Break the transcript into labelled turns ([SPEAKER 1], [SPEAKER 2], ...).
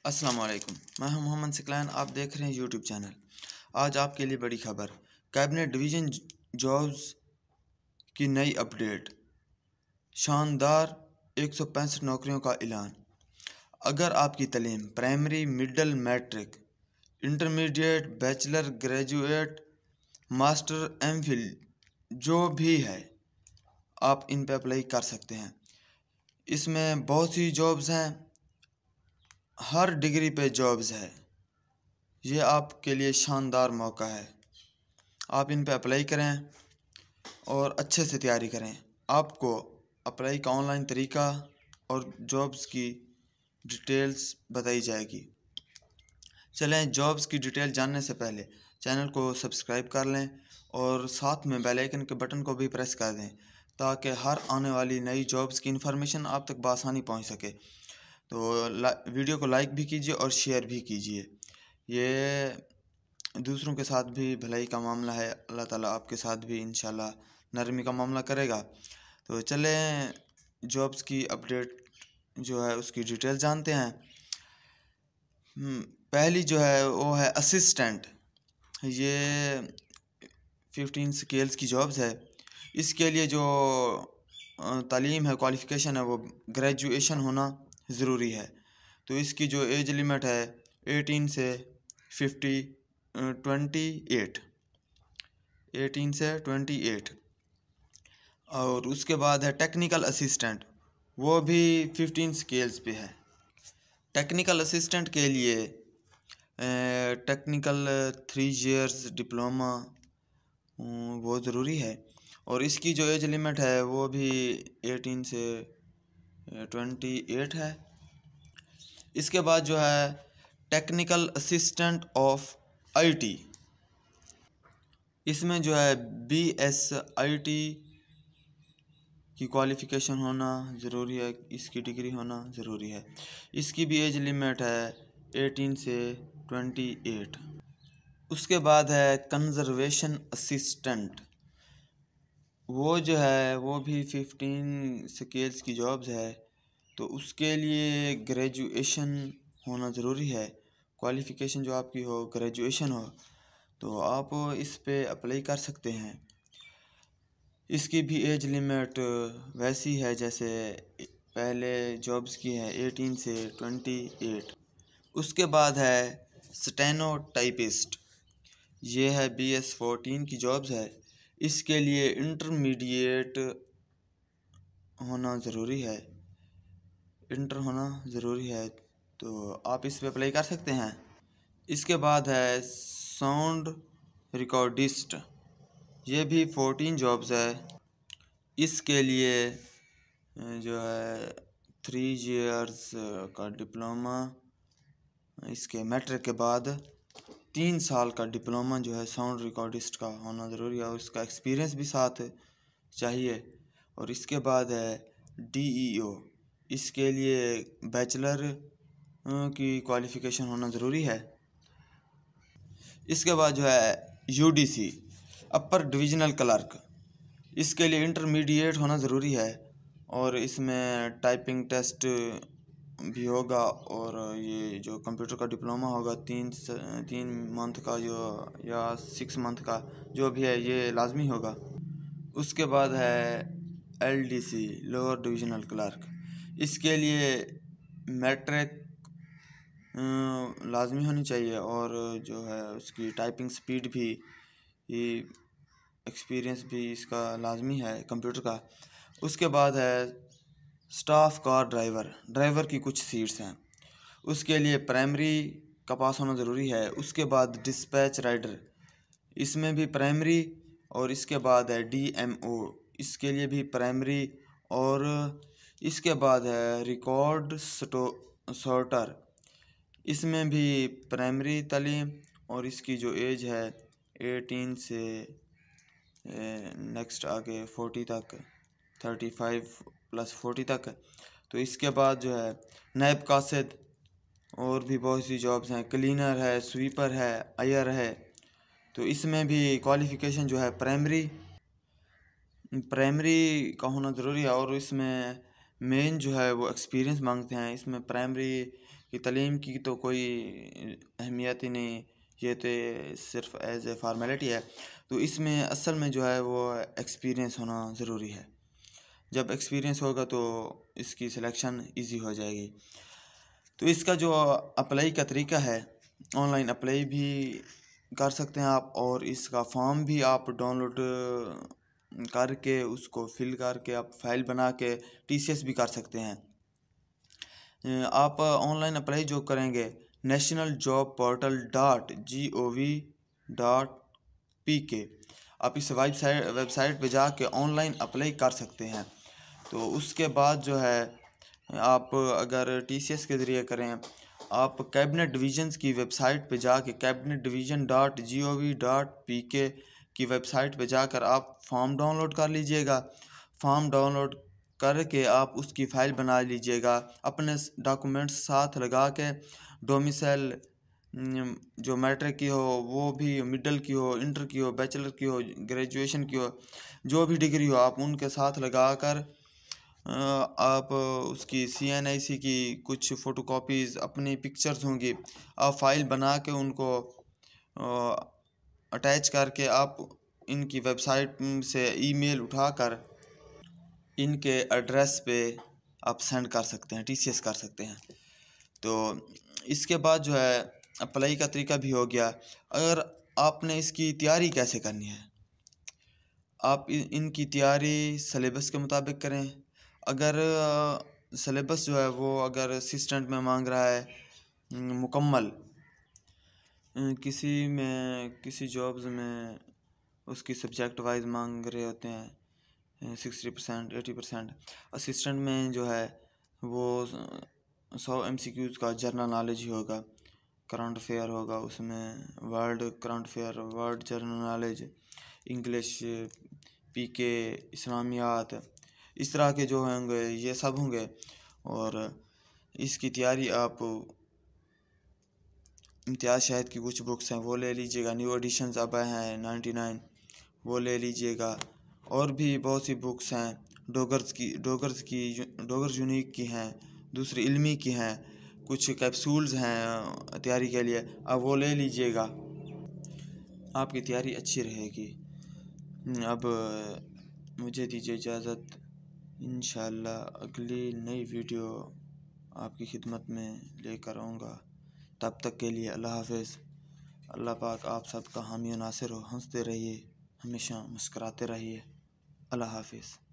[SPEAKER 1] अस्सलाम वालेकुम। मैं हूं मोहम्मद सिकलान। आप देख रहे हैं यूट्यूब चैनल। आज आपके लिए बड़ी खबर, कैबिनेट डिवीज़न जॉब्स की नई अपडेट, शानदार 165 नौकरियों का ऐलान। अगर आपकी तालीम primary, middle, matric, intermediate, bachelor, graduate, master, MPhil जो भी है, आप इन पे अप्लाई कर सकते हैं। इसमें बहुत सी जॉब्स हैं, हर डिग्री पे जॉब्स है। ये आपके लिए शानदार मौका है। आप इन पे अप्लाई करें और अच्छे से तैयारी करें। आपको अप्लाई का ऑनलाइन तरीका और जॉब्स की डिटेल्स बताई जाएगी। चलें, जॉब्स की डिटेल जानने से पहले चैनल को सब्सक्राइब कर लें और साथ में बेल आइकन के बटन को भी प्रेस कर दें ताकि हर आने वाली नई जॉब्स की इन्फॉर्मेशन आप तक बआसानी पहुंच सके। तो वीडियो को लाइक भी कीजिए और शेयर भी कीजिए। ये दूसरों के साथ भी भलाई का मामला है। अल्लाह ताला आपके साथ भी इंशाल्लाह नरमी का मामला करेगा। तो चलें, जॉब्स की अपडेट जो है उसकी डिटेल जानते हैं। पहली जो है वो है असिस्टेंट। ये 15 स्केल्स की जॉब्स है। इसके लिए जो तालीम है, क्वालिफ़िकेशन है, वो ग्रेजुएशन होना ज़रूरी है। तो इसकी जो एज लिमिट है 18 से 28। और उसके बाद है टेक्निकल असिस्टेंट, वो भी 15 स्केल्स पे है। टेक्निकल असिस्टेंट के लिए टेक्निकल 3 इयर्स डिप्लोमा वो ज़रूरी है। और इसकी जो एज लिमिट है वो भी 18 से 28 है। इसके बाद जो है टेक्निकल असिस्टेंट ऑफ आईटी, इसमें जो है BSIT की क्वालिफ़िकेशन होना ज़रूरी है, इसकी डिग्री होना ज़रूरी है। इसकी भी एज लिमिट है 18 से 28। उसके बाद है कंजर्वेशन असिस्टेंट, वो जो है वो भी 15 स्केल्स की जॉब्स है। तो उसके लिए ग्रेजुएशन होना ज़रूरी है। क्वालिफ़िकेशन जो आपकी हो ग्रेजुएशन हो, तो आप इस पे अप्लाई कर सकते हैं। इसकी भी एज लिमिट वैसी है जैसे पहले जॉब्स की है, 18 से 28। उसके बाद है स्टेनो टाइपिस्ट, ये है BS14 की जॉब्स है। इसके लिए इंटरमीडिएट होना ज़रूरी है, तो आप इस पे अप्लाई कर सकते हैं। इसके बाद है साउंड रिकॉर्डिस्ट, ये भी 14 जॉब्स है। इसके लिए जो है 3 इयर्स का डिप्लोमा, इसके मैट्रिक के बाद 3 साल का डिप्लोमा जो है साउंड रिकॉर्डिस्ट का होना ज़रूरी है और इसका एक्सपीरियंस भी साथ चाहिए। और इसके बाद है DEO, इसके लिए बैचलर की क्वालिफ़िकेशन होना ज़रूरी है। इसके बाद जो है UDC अपर डिविजनल क्लर्क, इसके लिए इंटरमीडिएट होना ज़रूरी है और इसमें टाइपिंग टेस्ट भी होगा और ये जो कंप्यूटर का डिप्लोमा होगा 3 मंथ का जो या 6 मंथ का जो भी है ये लाजमी होगा। उसके बाद है LDC लोअर डिविजनल क्लर्क, इसके लिए मैट्रिक लाजमी होनी चाहिए और जो है उसकी टाइपिंग स्पीड भी, एक्सपीरियंस भी इसका लाजमी है कंप्यूटर का। उसके बाद है स्टाफ कार ड्राइवर की कुछ सीट्स हैं, उसके लिए प्राइमरी का पास होना ज़रूरी है। उसके बाद डिस्पैच राइडर, इसमें भी प्राइमरी। और इसके बाद है DMO, इसके लिए भी प्राइमरी। और इसके बाद है रिकॉर्ड सॉर्टर, इसमें भी प्राइमरी तालीम और इसकी जो एज है 18 से नेक्स्ट आगे 40 तक, 35 + 40 तक। तो इसके बाद जो है नायब कासिद और भी बहुत सी जॉब्स हैं, क्लीनर है, स्वीपर है, आयर है। तो इसमें भी क्वालिफ़िकेशन जो है प्राइमरी का होना ज़रूरी है और इसमें मेन जो है वो एक्सपीरियंस मांगते हैं। इसमें प्राइमरी कि तालीम की तो कोई अहमियत ही नहीं, ये तो सिर्फ एज ए फार्मेलिटी है। तो इसमें असल में जो है वो एक्सपीरियंस होना ज़रूरी है। जब एक्सपीरियंस होगा तो इसकी सिलेक्शन इजी हो जाएगी। तो इसका जो अप्लाई का तरीका है, ऑनलाइन अप्लाई भी कर सकते हैं आप, और इसका फॉर्म भी आप डाउनलोड करके उसको फिल करके आप फाइल बना के TCS भी कर सकते हैं। आप ऑनलाइन अप्लाई जो करेंगे nationalJobPortal.gov.pk, आप इस वेबसाइट पे जाके ऑनलाइन अप्लाई कर सकते हैं। तो उसके बाद जो है आप अगर TCS के ज़रिए करें, आप कैबिनेट डिवीज़न्स की वेबसाइट पे जाके cabinetdivision.gov.pk की वेबसाइट पे जाकर आप फॉर्म डाउनलोड कर लीजिएगा। फॉर्म डाउनलोड करके आप उसकी फ़ाइल बना लीजिएगा, अपने डॉक्यूमेंट्स साथ लगा के, डोमिसाइल जो मैट्रिक की हो, वो भी मिडिल की हो, इंटर की हो, बैचलर की हो, ग्रेजुएशन की हो, जो भी डिग्री हो, आप उनके साथ लगा कर आप उसकी CNIC की कुछ फ़ोटोकॉपीज़, अपनी पिक्चर्स होंगी, आप फाइल बना के उनको अटैच करके आप इनकी वेबसाइट से ईमेल उठाकर इनके एड्रेस पे आप सेंड कर सकते हैं, TCS कर सकते हैं। तो इसके बाद जो है अप्लाई का तरीका भी हो गया। अगर आपने इसकी तैयारी कैसे करनी है, आप इनकी तैयारी सिलेबस के मुताबिक करें। अगर सिलेबस जो है वो अगर असिस्टेंट में मांग रहा है मुकम्मल, किसी जॉब्स में उसकी सब्जेक्ट वाइज मांग रहे होते हैं 60% 80%, असिस्टेंट में जो है वो 100 MCQs का जनरल नॉलेज ही होगा, करंट अफेयर होगा उसमें, world current affair, world general knowledge, English, PK, इस्लामियात, इस तरह के जो होंगे ये सब होंगे। और इसकी तैयारी आप इम्तियाज़ शाहिद की कुछ बुक्स हैं वो ले लीजिएगा, न्यू एडिशंस अब आए हैं 99, वो ले लीजिएगा। और भी बहुत सी बुक्स हैं, डोगर्स यूनिक की हैं, दूसरी इल्मी की हैं, कुछ कैप्सूल्स हैं तैयारी के लिए, अब वो ले लीजिएगा, आपकी तैयारी अच्छी रहेगी। अब मुझे दीजिए इजाज़त, इंशाअल्लाह अगली नई वीडियो आपकी खिदमत में लेकर आऊँगा। तब तक के लिए अल्लाह हाफ़िज़। अल्लाह पाक आप सबका हामी नासिर हो। हंसते रहिए, हमेशा मुस्कुराते रहिए। अल्लाह हाफ़िज़।